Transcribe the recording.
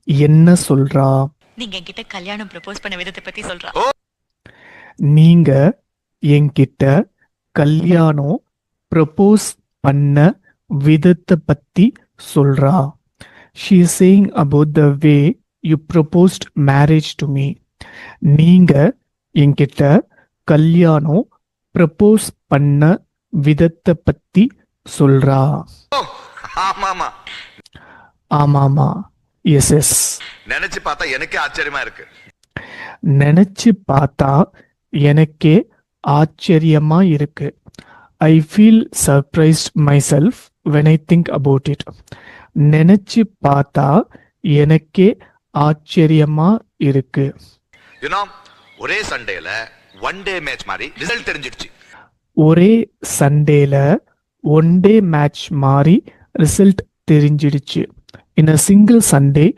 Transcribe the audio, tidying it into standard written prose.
என்ன சொல்றா? நீங்க என்கிட்ட கல்யாணம் ப்ரப்போஸ் பண்ண விதத்தை பத்தி சொல்றா. நீங்க என்கிட்ட கல்யாணம் ப்ரப்போஸ் பண்ண விதத்தை பத்தி சொல்றா. She is saying about the way you proposed marriage to me. நீங்க என்கிட்ட கல்யாணம் ப்ரப்போஸ் பண்ண விதத்தை பத்தி சொல்றா. ஆமாமா. ஆமாமா. Yes yes. நினைச்சு பார்த்தா எனக்கே ஆச்சரியமா இருக்கு. நினைச்சு பார்த்தா எனக்கே ஆச்சரியமா இருக்கு. I feel surprised myself when I think about it. நினைச்சு பார்த்தா எனக்கே ஆச்சரியமா இருக்கு. ஒரே சண்டேல ஒன் டே மேட்ச் மாதிரி ரிசல்ட் தெரிஞ்சிடுச்சு. ஒரே சண்டேல ஒன் டே மேட்ச் மாதிரி ரிசல்ட் தெரிஞ்சிடுச்சு. In a single Sunday